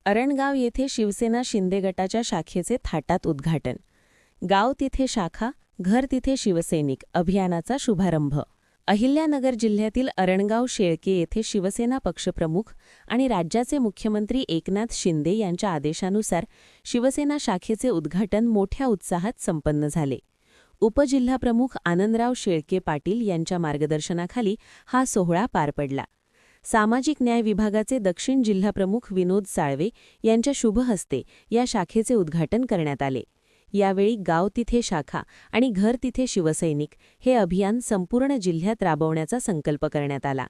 अरणगाव येथे शिवसेना शिंदे गटाच्या शाखेचे थाटात उद्घाटन. गाव तिथे शाखा, घर तिथे शिवसैनिक अभियानाचा शुभारंभ. अहिल्यानगर जिल्ह्यातील अरणगाव शेळके येथे शिवसेना पक्षप्रमुख आणि राज्याचे मुख्यमंत्री एकनाथ शिंदे यांच्या आदेशानुसार शिवसेना शाखेचे उद्घाटन मोठ्या उत्साहात संपन्न झाले. उपजिल्हाप्रमुख आनंदराव शेळके पाटील यांच्या मार्गदर्शनाखाली हा सोहळा पार पडला. सामाजिक न्याय विभागाचे दक्षिण जिल्हाप्रमुख विनोद साळवे यांच्या शुभ हस्ते या शाखेचे उद्घाटन करण्यात आले. यावेळी गाव तिथे शाखा आणि घर तिथे शिवसैनिक हे अभियान संपूर्ण जिल्ह्यात राबवण्याचा संकल्प करण्यात आला.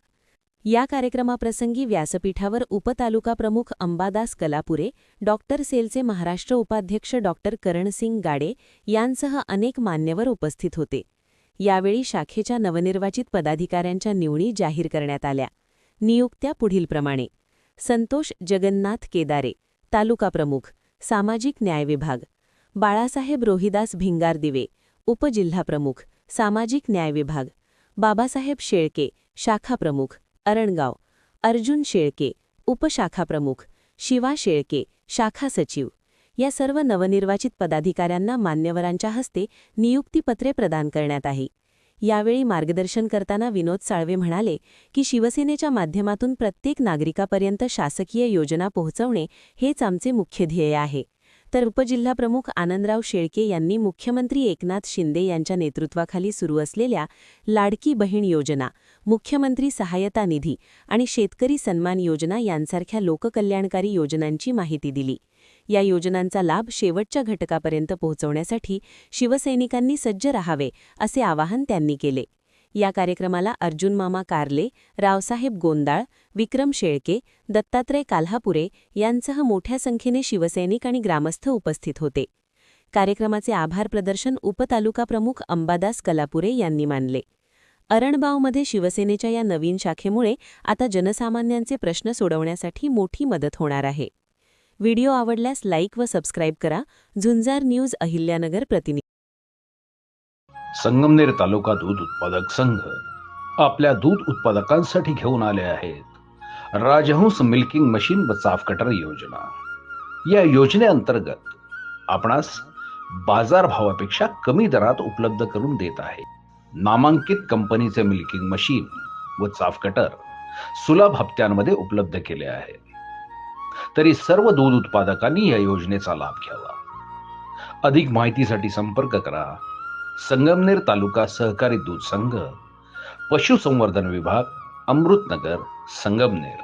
या कार्यक्रमाप्रसंगी व्यासपीठावर उपतालुका प्रमुख अंबादास कलापुरे, डॉक्टर सेलचे महाराष्ट्र उपाध्यक्ष डॉक्टर करणसिंग गाडे यांसह अनेक मान्यवर उपस्थित होते. यावेळी शाखेच्या नवनिर्वाचित पदाधिकाऱ्यांच्या निवडी जाहीर करण्यात आल्या. नियुक्त्या पुढीलप्रमाणे: संतोष जगन्नाथ केदारे, तालुका प्रमुख, सामाजिक न्याय विभाग; बाळासाहेब रोहिदास भिंगारदिवे, उपजिल्हाप्रमुख, सामाजिक न्याय विभाग; बाबासाहेब शेळके, शाखा प्रमुख, अरणगाव; अर्जुन शेळके, उपशाखा प्रमुख; शिवा शेळके, शाखा सचिव. या सर्व नवनिर्वाचित पदाधिकाऱ्यांना मान्यवरांच्या हस्ते नियुक्तीपत्रे प्रदान करण्यात आहे. यावेळी मार्गदर्शन करताना विनोद साळवे म्हणाले की शिवसेनेच्या माध्यमातून प्रत्येक नागरिकापर्यंत शासकीय योजना पोहोचवणे हेच आमचे मुख्य ध्येय आहे. तर उपजिल्हाप्रमुख आनंदराव शेळके यांनी मुख्यमंत्री एकनाथ शिंदे यांच्या नेतृत्वाखाली सुरू असलेल्या लाडकी बहीण योजना, मुख्यमंत्री सहायता निधी आणि शेतकरी सन्मान योजना यांसारख्या लोककल्याणकारी योजनांची माहिती दिली. या योजनांचा लाभ शेवटच्या घटकापर्यंत पोहोचवण्यासाठी शिवसैनिकांनी सज्ज राहावे असे आवाहन त्यांनी केले. या कार्यक्रमाला अर्जुन मामा कारले, रावसाहेब गोंदाळ, विक्रम शेळके, दत्तात्रय काल्हापुरे यांसह मोठ्या संख्येने शिवसैनिक आणि ग्रामस्थ उपस्थित होते. कार्यक्रमाचे आभार प्रदर्शन उपतालुका प्रमुख अंबादास कलापुरे यांनी मानले. अरणगावमध्ये शिवसेनेच्या या नवीन शाखेमुळे आता जनसामान्यांचे प्रश्न सोडवण्यासाठी मोठी मदत होणार आहे. व्हिडिओ आवडल्यास लाईक व सबस्क्राईब करा. झुंजार न्यूज अहिल्यानगर प्रतिनिधी. संगमनेर तालुका दूध उत्पादक संघ आपल्या दूध उत्पादकांसाठी घेऊन आले आहेत राजहंस मिल्किंग मशीन व चाफ कटर योजना. या योजनेअंतर्गत आपणास बाजारभावापेक्षा कमी दरात उपलब्ध करून देत आहे. नामांकित कंपनीचे मिल्किंग मशीन व चाफ कटर सुलभ हप्त्यांमध्ये उपलब्ध केले आहे. तरी सर्व दूध उत्पादकांनी या योजनेचा लाभ घ्यावा. अधिक माहितीसाठी संपर्क करा संगमनेर तालुका सहकारी दूध संघ, पशुसंवर्धन विभाग, अमृतनगर, संगमनेर.